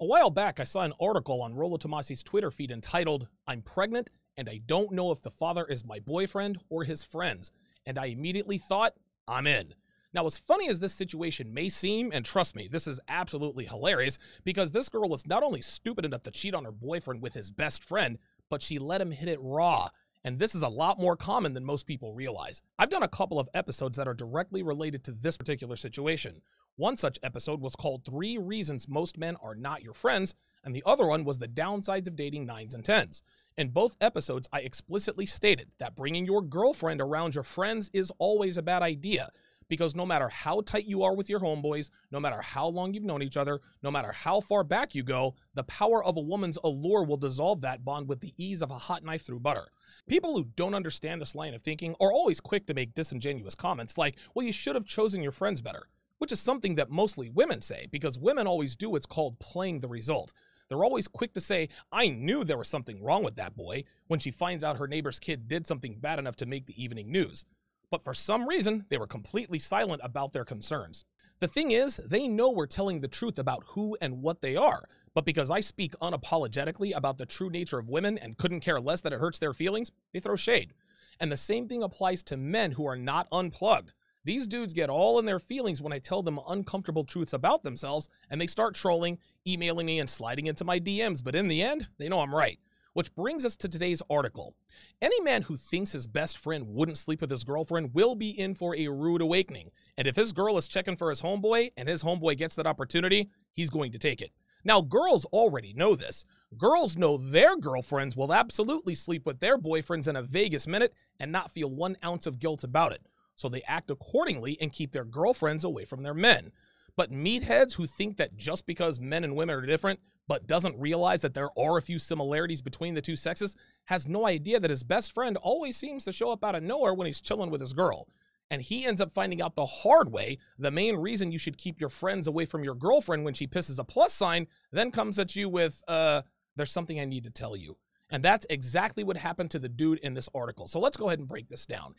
A while back, I saw an article on Rollo Tomasi's Twitter feed entitled, "I'm pregnant and I don't know if the father is my boyfriend or his friends." And I immediately thought, I'm in. Now, as funny as this situation may seem, and trust me, this is absolutely hilarious, because this girl was not only stupid enough to cheat on her boyfriend with his best friend, but she let him hit it raw. And this is a lot more common than most people realize. I've done a couple of episodes that are directly related to this particular situation. One such episode was called 3 Reasons Most Men Are Not Your Friends, and the other one was the downsides of dating 9s and 10s. In both episodes, I explicitly stated that bringing your girlfriend around your friends is always a bad idea, because no matter how tight you are with your homeboys, no matter how long you've known each other, no matter how far back you go, the power of a woman's allure will dissolve that bond with the ease of a hot knife through butter. People who don't understand this line of thinking are always quick to make disingenuous comments like, well, you should have chosen your friends better, which is something that mostly women say, because women always do what's called playing the result. They're always quick to say, I knew there was something wrong with that boy, when she finds out her neighbor's kid did something bad enough to make the evening news. But for some reason, they were completely silent about their concerns. The thing is, they know we're telling the truth about who and what they are, but because I speak unapologetically about the true nature of women and couldn't care less that it hurts their feelings, they throw shade. And the same thing applies to men who are not unplugged. These dudes get all in their feelings when I tell them uncomfortable truths about themselves, and they start trolling, emailing me, and sliding into my DMs, but in the end, they know I'm right. Which brings us to today's article. Any man who thinks his best friend wouldn't sleep with his girlfriend will be in for a rude awakening. And if his girl is checking for his homeboy and his homeboy gets that opportunity, he's going to take it. Now, girls already know this. Girls know their girlfriends will absolutely sleep with their boyfriends in a Vegas minute and not feel 1 ounce of guilt about it. So they act accordingly and keep their girlfriends away from their men. But meatheads who think that just because men and women are different, but doesn't realize that there are a few similarities between the two sexes, has no idea that his best friend always seems to show up out of nowhere when he's chilling with his girl. And he ends up finding out the hard way the main reason you should keep your friends away from your girlfriend when she pisses a plus sign, then comes at you with, there's something I need to tell you. And that's exactly what happened to the dude in this article. So let's go ahead and break this down.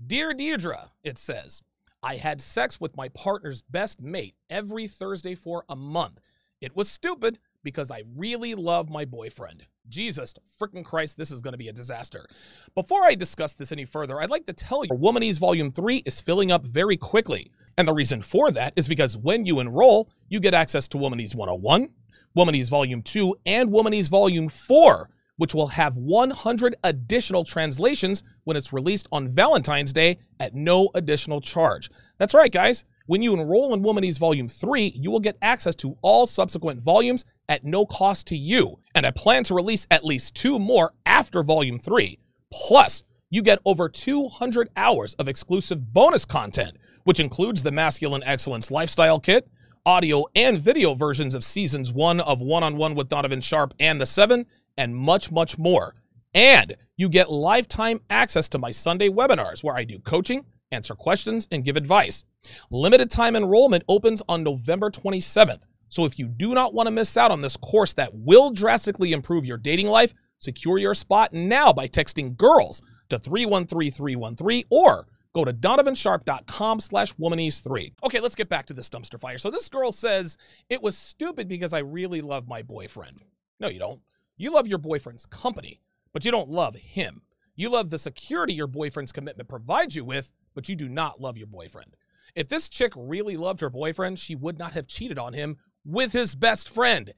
Dear Deidre, it says, I had sex with my partner's best mate every Thursday for a month. It was stupid because I really love my boyfriend. Jesus freaking Christ, this is going to be a disaster. Before I discuss this any further, I'd like to tell you Womanese Volume 3 is filling up very quickly. And the reason for that is because when you enroll, you get access to Womanese 101, Womanese Volume 2, and Womanese Volume 4, which will have 100 additional translations when it's released on Valentine's Day at no additional charge. That's right, guys. When you enroll in Womanese Volume 3, you will get access to all subsequent volumes at no cost to you. And I plan to release at least 2 more after Volume 3. Plus, you get over 200 hours of exclusive bonus content, which includes the Masculine Excellence Lifestyle Kit, audio and video versions of Seasons 1 of One-on-One with Donovan Sharp and The 7, and much, much more. And you get lifetime access to my Sunday webinars where I do coaching, answer questions, and give advice. Limited time enrollment opens on November 27th. So if you do not want to miss out on this course that will drastically improve your dating life, secure your spot now by texting GIRLS to 313313 or go to donovansharp.com/womanese3. Okay, let's get back to this dumpster fire. So this girl says, it was stupid because I really love my boyfriend. No, you don't. You love your boyfriend's company, but you don't love him. You love the security your boyfriend's commitment provides you with, but you do not love your boyfriend. If this chick really loved her boyfriend, she would not have cheated on him with his best friend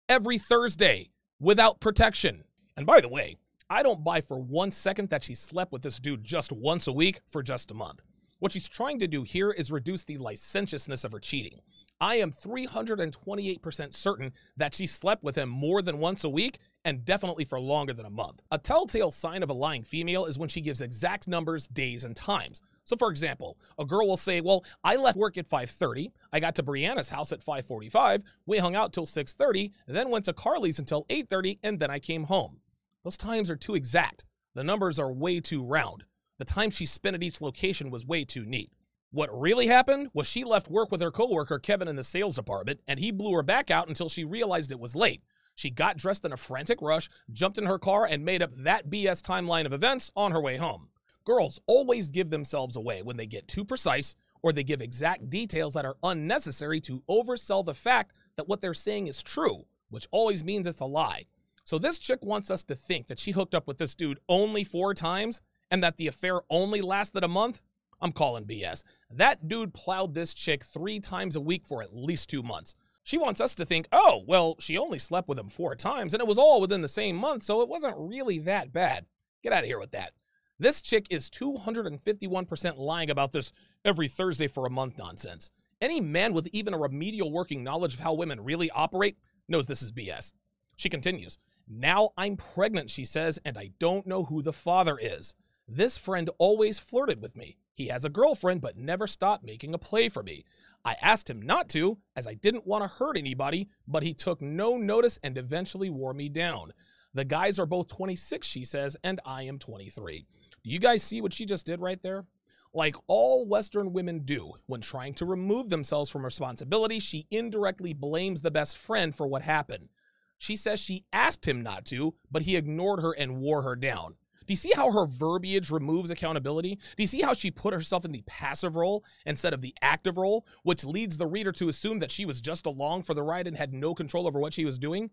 every Thursday without protection. And by the way, I don't buy for 1 second that she slept with this dude just once a week for just a month. What she's trying to do here is reduce the licentiousness of her cheating. I am 328% certain that she slept with him more than once a week and definitely for longer than a month. A telltale sign of a lying female is when she gives exact numbers, days, and times. So for example, a girl will say, well, I left work at 5:30, I got to Brianna's house at 5:45, we hung out till 6:30, then went to Carly's until 8:30, and then I came home. Those times are too exact. The numbers are way too round. The time she spent at each location was way too neat. What really happened was she left work with her coworker Kevin in the sales department, and he blew her back out until she realized it was late. She got dressed in a frantic rush, jumped in her car, and made up that BS timeline of events on her way home. Girls always give themselves away when they get too precise or they give exact details that are unnecessary to oversell the fact that what they're saying is true, which always means it's a lie. So this chick wants us to think that she hooked up with this dude only 4 times and that the affair only lasted a month. I'm calling BS. That dude plowed this chick 3 times a week for at least 2 months. She wants us to think, oh, well, she only slept with him 4 times and it was all within the same month, so it wasn't really that bad. Get out of here with that. This chick is 251% lying about this every Thursday for a month nonsense. Any man with even a remedial working knowledge of how women really operate knows this is BS. She continues, now I'm pregnant, she says, and I don't know who the father is. This friend always flirted with me. He has a girlfriend, but never stopped making a play for me. I asked him not to, as I didn't want to hurt anybody, but he took no notice and eventually wore me down. The guys are both 26, she says, and I am 23. Do you guys see what she just did right there? Like all Western women do, when trying to remove themselves from responsibility, she indirectly blames the best friend for what happened. She says she asked him not to, but he ignored her and wore her down. Do you see how her verbiage removes accountability? Do you see how she put herself in the passive role instead of the active role, which leads the reader to assume that she was just along for the ride and had no control over what she was doing?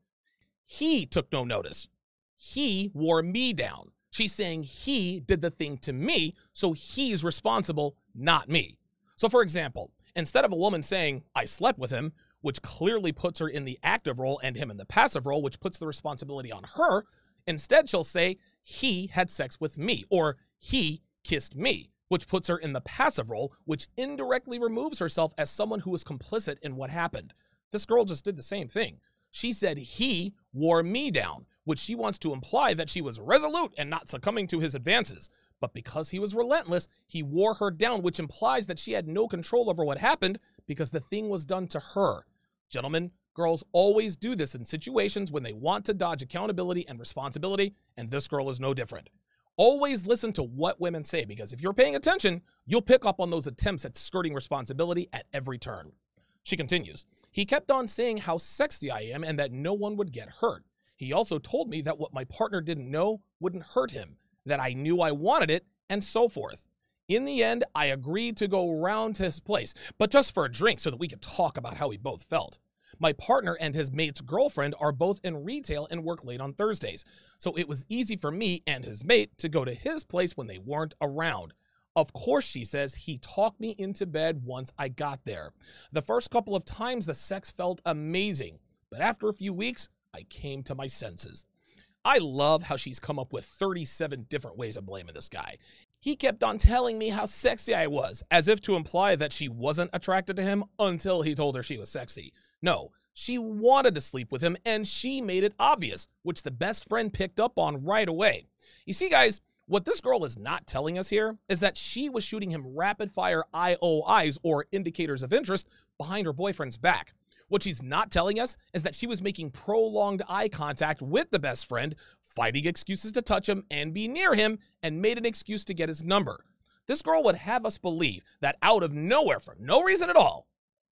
He took no notice. He wore me down. She's saying he did the thing to me, so he's responsible, not me. So for example, instead of a woman saying, I slept with him, which clearly puts her in the active role and him in the passive role, which puts the responsibility on her, instead she'll say, he had sex with me, or he kissed me, which puts her in the passive role, which indirectly removes herself as someone who was complicit in what happened. This girl just did the same thing. She said he wore me down, which she wants to imply that she was resolute and not succumbing to his advances. But because he was relentless, he wore her down, which implies that she had no control over what happened because the thing was done to her. Gentlemen, girls always do this in situations when they want to dodge accountability and responsibility, and this girl is no different. Always listen to what women say, because if you're paying attention, you'll pick up on those attempts at skirting responsibility at every turn. She continues, he kept on saying how sexy I am and that no one would get hurt. He also told me that what my partner didn't know wouldn't hurt him, that I knew I wanted it, and so forth. In the end, I agreed to go round to his place, but just for a drink so that we could talk about how we both felt. My partner and his mate's girlfriend are both in retail and work late on Thursdays, so it was easy for me and his mate to go to his place when they weren't around. Of course, she says, he talked me into bed once I got there. The first couple of times the sex felt amazing, but after a few weeks, I came to my senses. I love how she's come up with 37 different ways of blaming this guy. He kept on telling me how sexy I was, as if to imply that she wasn't attracted to him until he told her she was sexy. No, she wanted to sleep with him, and she made it obvious, which the best friend picked up on right away. You see, guys, what this girl is not telling us here is that she was shooting him rapid-fire IOIs, or indicators of interest, behind her boyfriend's back. What she's not telling us is that she was making prolonged eye contact with the best friend, finding excuses to touch him and be near him, and made an excuse to get his number. This girl would have us believe that out of nowhere, for no reason at all,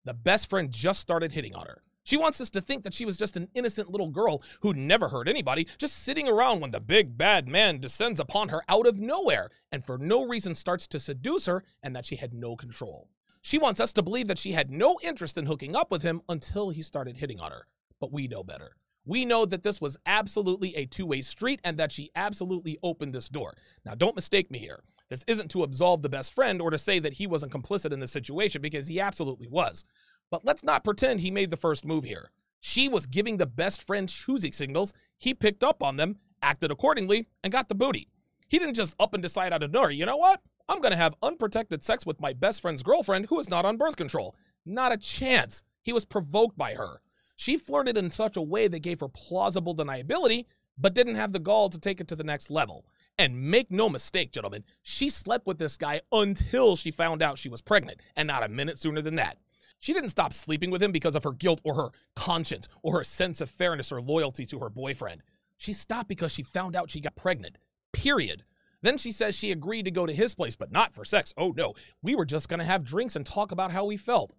the best friend just started hitting on her. She wants us to think that she was just an innocent little girl who never hurt anybody, just sitting around when the big bad man descends upon her out of nowhere and for no reason starts to seduce her, and that she had no control. She wants us to believe that she had no interest in hooking up with him until he started hitting on her. But we know better. We know that this was absolutely a two-way street and that she absolutely opened this door. Now, don't mistake me here. This isn't to absolve the best friend or to say that he wasn't complicit in this situation, because he absolutely was. But let's not pretend he made the first move here. She was giving the best friend choosing signals. He picked up on them, acted accordingly, and got the booty. He didn't just up and decide out of nowhere, you know what? I'm going to have unprotected sex with my best friend's girlfriend who is not on birth control. Not a chance. He was provoked by her. She flirted in such a way that gave her plausible deniability, but didn't have the gall to take it to the next level. And make no mistake, gentlemen, she slept with this guy until she found out she was pregnant, and not a minute sooner than that. She didn't stop sleeping with him because of her guilt or her conscience or her sense of fairness or loyalty to her boyfriend. She stopped because she found out she got pregnant. Period. Then she says she agreed to go to his place, but not for sex. Oh no, we were just going to have drinks and talk about how we felt.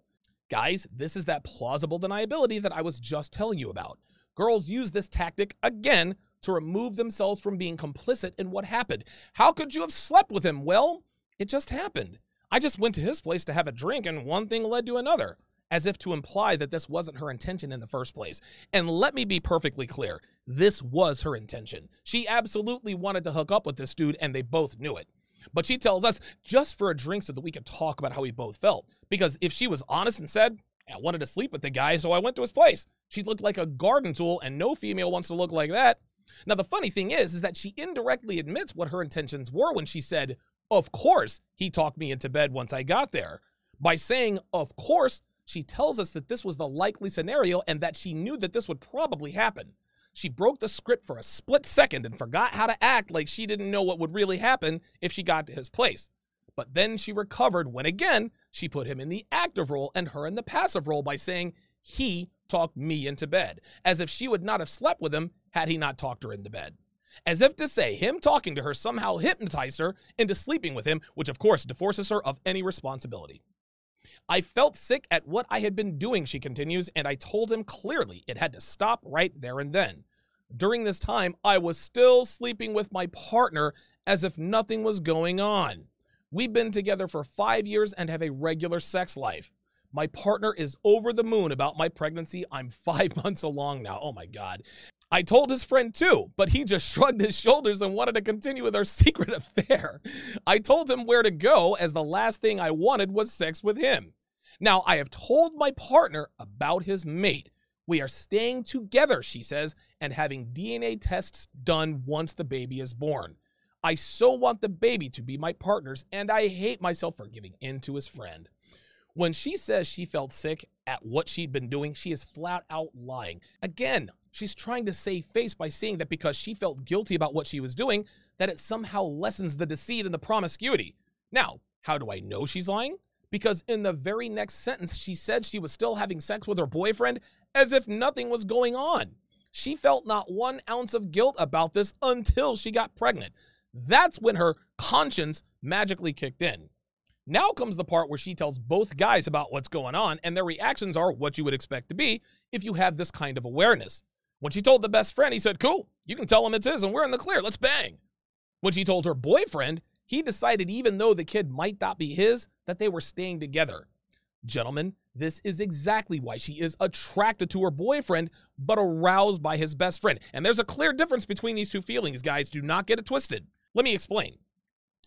Guys, this is that plausible deniability that I was just telling you about. Girls use this tactic again to remove themselves from being complicit in what happened. How could you have slept with him? Well, it just happened. I just went to his place to have a drink and one thing led to another. as if to imply that this wasn't her intention in the first place. And let me be perfectly clear, this was her intention. She absolutely wanted to hook up with this dude, and they both knew it. But she tells us just for a drink so that we could talk about how we both felt. Because if she was honest and said, I wanted to sleep with the guy, so I went to his place, she'd look like a garden tool, and no female wants to look like that. Now, the funny thing is that she indirectly admits what her intentions were when she said, of course, he talked me into bed once I got there. By saying, of course, she tells us that this was the likely scenario and that she knew that this would probably happen. She broke the script for a split second and forgot how to act like she didn't know what would really happen if she got to his place. But then she recovered when, again, she put him in the active role and her in the passive role by saying, he talked me into bed, as if she would not have slept with him had he not talked her into bed. As if to say him talking to her somehow hypnotized her into sleeping with him, which of course divorces her of any responsibility. I felt sick at what I had been doing, she continues, and I told him clearly it had to stop right there and then. During this time, I was still sleeping with my partner as if nothing was going on. We've been together for 5 years and have a regular sex life. My partner is over the moon about my pregnancy. I'm 5 months along now. Oh my God. I told his friend too, but he just shrugged his shoulders and wanted to continue with our secret affair. I told him where to go, as the last thing I wanted was sex with him. Now, I have told my partner about his mate. We are staying together, she says, and having DNA tests done once the baby is born. I so want the baby to be my partner's, and I hate myself for giving in to his friend. When she says she felt sick at what she'd been doing, she is flat out lying. Again, she's trying to save face by saying that because she felt guilty about what she was doing, that it somehow lessens the deceit and the promiscuity. Now, how do I know she's lying? Because in the very next sentence, she said she was still having sex with her boyfriend as if nothing was going on. She felt not 1 ounce of guilt about this until she got pregnant. That's when her conscience magically kicked in. Now comes the part where she tells both guys about what's going on, and their reactions are what you would expect to be if you have this kind of awareness. When she told the best friend, he said, cool, you can tell him it's his and we're in the clear, let's bang. When she told her boyfriend, he decided even though the kid might not be his, that they were staying together. Gentlemen, this is exactly why she is attracted to her boyfriend, but aroused by his best friend. And there's a clear difference between these two feelings, guys. Do not get it twisted. Let me explain.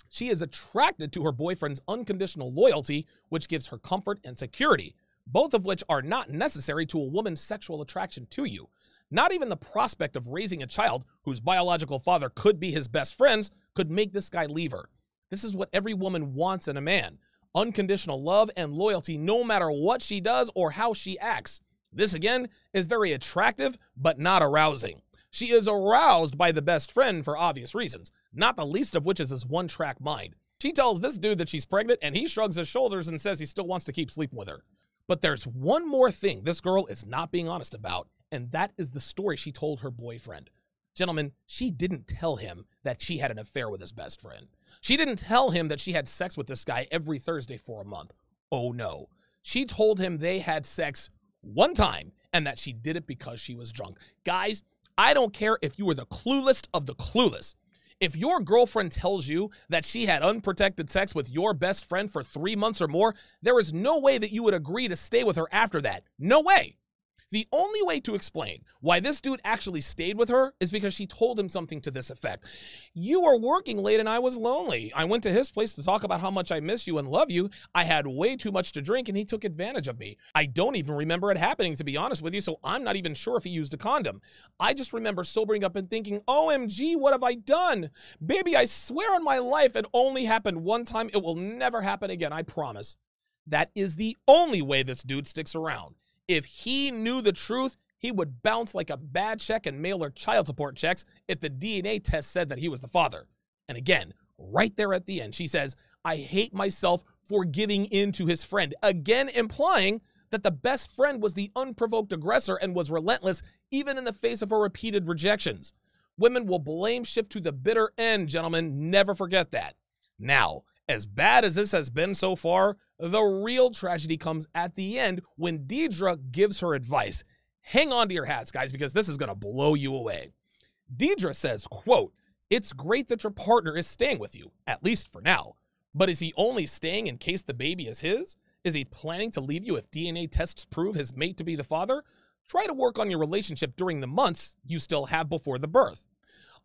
She is attracted to her boyfriend's unconditional loyalty, which gives her comfort and security, both of which are not necessary to a woman's sexual attraction to you. Not even the prospect of raising a child whose biological father could be his best friends could make this guy leave her. This is what every woman wants in a man. Unconditional love and loyalty no matter what she does or how she acts. This, again, is very attractive, but not arousing. She is aroused by the best friend for obvious reasons, not the least of which is his one-track mind. She tells this dude that she's pregnant, and he shrugs his shoulders and says he still wants to keep sleeping with her. But there's one more thing this girl is not being honest about, and that is the story she told her boyfriend. Gentlemen, she didn't tell him that she had an affair with his best friend. She didn't tell him that she had sex with this guy every Thursday for a month. Oh no. She told him they had sex one time and that she did it because she was drunk. Guys, I don't care if you were the clueless of the clueless. If your girlfriend tells you that she had unprotected sex with your best friend for 3 months or more, there is no way that you would agree to stay with her after that. No way. The only way to explain why this dude actually stayed with her is because she told him something to this effect. You were working late and I was lonely. I went to his place to talk about how much I miss you and love you. I had way too much to drink and he took advantage of me. I don't even remember it happening, to be honest with you, so I'm not even sure if he used a condom. I just remember sobering up and thinking, OMG, what have I done? Baby, I swear on my life it only happened one time. It will never happen again, I promise. That is the only way this dude sticks around. If he knew the truth, he would bounce like a bad check and mail her child support checks if the DNA test said that he was the father. And again, right there at the end, she says, I hate myself for giving in to his friend, again implying that the best friend was the unprovoked aggressor and was relentless even in the face of her repeated rejections. Women will blame shift to the bitter end, gentlemen. Never forget that. Now, as bad as this has been so far, the real tragedy comes at the end when Deidre gives her advice. Hang on to your hats, guys, because this is going to blow you away. Deidre says, quote, it's great that your partner is staying with you, at least for now. But is he only staying in case the baby is his? Is he planning to leave you if DNA tests prove his mate to be the father? Try to work on your relationship during the months you still have before the birth.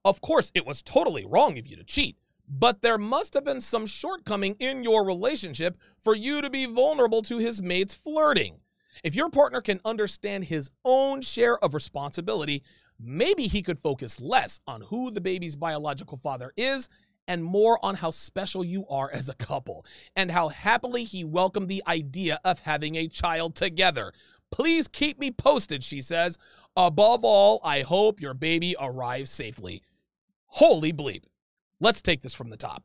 Of course, it was totally wrong of you to cheat, but there must have been some shortcoming in your relationship for you to be vulnerable to his mate's flirting. If your partner can understand his own share of responsibility, maybe he could focus less on who the baby's biological father is and more on how special you are as a couple and how happily he welcomed the idea of having a child together. Please keep me posted, she says. Above all, I hope your baby arrives safely. Holy bleep. Let's take this from the top.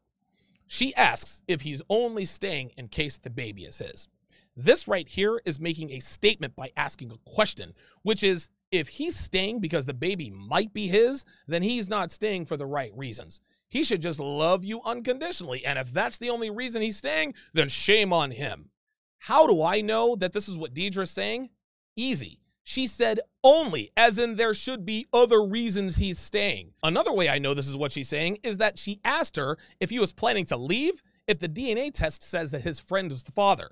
She asks if he's only staying in case the baby is his. This right here is making a statement by asking a question, which is, if he's staying because the baby might be his, then he's not staying for the right reasons. He should just love you unconditionally, and if that's the only reason he's staying, then shame on him. How do I know that this is what Deidre's saying? Easy. She said only, as in there should be other reasons he's staying. Another way I know this is what she's saying is that she asked her if he was planning to leave if the DNA test says that his friend was the father.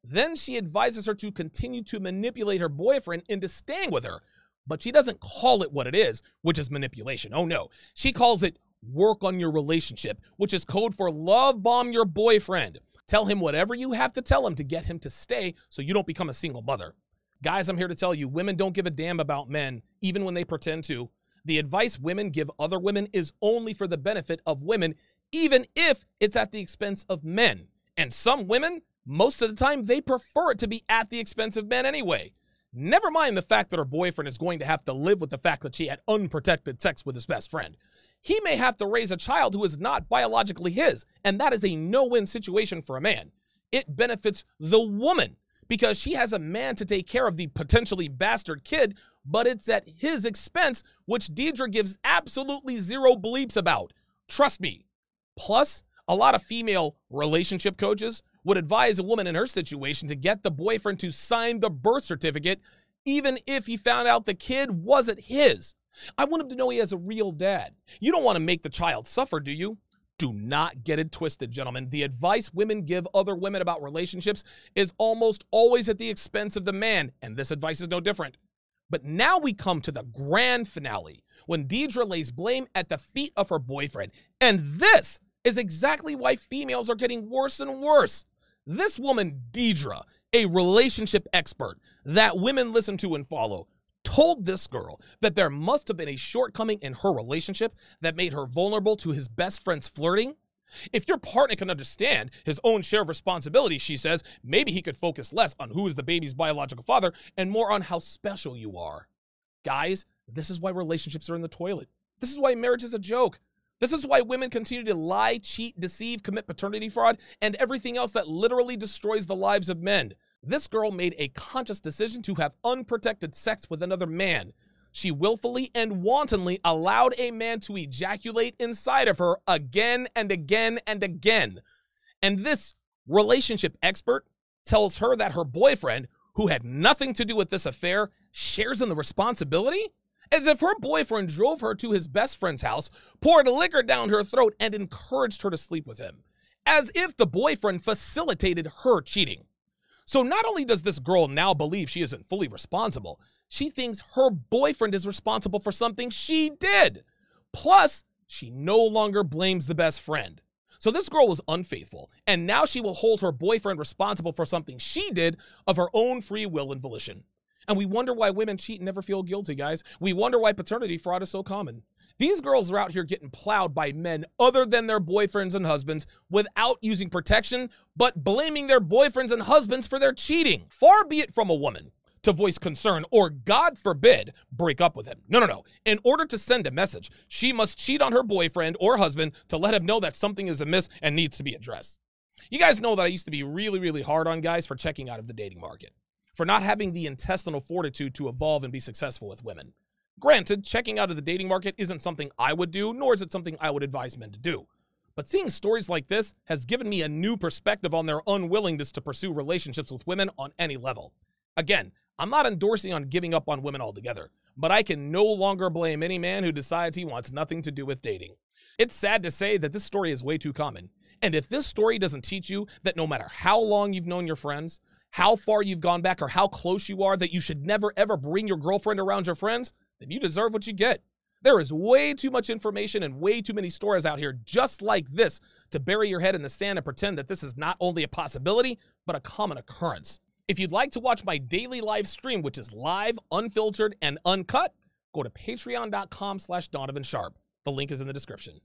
Then she advises her to continue to manipulate her boyfriend into staying with her, but she doesn't call it what it is, which is manipulation. Oh no, she calls it work on your relationship, which is code for love bomb your boyfriend. Tell him whatever you have to tell him to get him to stay so you don't become a single mother. Guys, I'm here to tell you, women don't give a damn about men, even when they pretend to. The advice women give other women is only for the benefit of women, even if it's at the expense of men. And some women, most of the time, they prefer it to be at the expense of men anyway. Never mind the fact that her boyfriend is going to have to live with the fact that she had unprotected sex with his best friend. He may have to raise a child who is not biologically his, and that is a no-win situation for a man. It benefits the woman because she has a man to take care of the potentially bastard kid, but it's at his expense, which Deidre gives absolutely zero bleeps about. Trust me. Plus, a lot of female relationship coaches would advise a woman in her situation to get the boyfriend to sign the birth certificate, even if he found out the kid wasn't his. I want him to know he has a real dad. You don't want to make the child suffer, do you? Do not get it twisted, gentlemen. The advice women give other women about relationships is almost always at the expense of the man, and this advice is no different. But now we come to the grand finale, when Deidre lays blame at the feet of her boyfriend. And this is exactly why females are getting worse and worse. This woman, Deidre, a relationship expert that women listen to and follow, told this girl that there must have been a shortcoming in her relationship that made her vulnerable to his best friend's flirting. If your partner can understand his own share of responsibility, she says, maybe he could focus less on who is the baby's biological father and more on how special you are. Guys, this is why relationships are in the toilet. This is why marriage is a joke. This is why women continue to lie, cheat, deceive, commit paternity fraud, and everything else that literally destroys the lives of men. This girl made a conscious decision to have unprotected sex with another man. She willfully and wantonly allowed a man to ejaculate inside of her again and again and again. And this relationship expert tells her that her boyfriend, who had nothing to do with this affair, shares in the responsibility? As if her boyfriend drove her to his best friend's house, poured liquor down her throat, and encouraged her to sleep with him. As if the boyfriend facilitated her cheating. So not only does this girl now believe she isn't fully responsible, she thinks her boyfriend is responsible for something she did. Plus, she no longer blames the best friend. So this girl was unfaithful, and now she will hold her boyfriend responsible for something she did of her own free will and volition. And we wonder why women cheat and never feel guilty, guys. We wonder why paternity fraud is so common. These girls are out here getting plowed by men other than their boyfriends and husbands without using protection, but blaming their boyfriends and husbands for their cheating. Far be it from a woman to voice concern or, God forbid, break up with him. No. In order to send a message, she must cheat on her boyfriend or husband to let him know that something is amiss and needs to be addressed. You guys know that I used to be really hard on guys for checking out of the dating market, for not having the intestinal fortitude to evolve and be successful with women. Granted, checking out of the dating market isn't something I would do, nor is it something I would advise men to do. But seeing stories like this has given me a new perspective on their unwillingness to pursue relationships with women on any level. Again, I'm not endorsing on giving up on women altogether, but I can no longer blame any man who decides he wants nothing to do with dating. It's sad to say that this story is way too common, And if this story doesn't teach you that no matter how long you've known your friends, how far you've gone back, or how close you are, that you should never ever bring your girlfriend around your friends, then you deserve what you get. There is way too much information and way too many stories out here just like this to bury your head in the sand and pretend that this is not only a possibility, but a common occurrence. If you'd like to watch my daily live stream, which is live, unfiltered, and uncut, go to patreon.com/DonovanSharp. The link is in the description.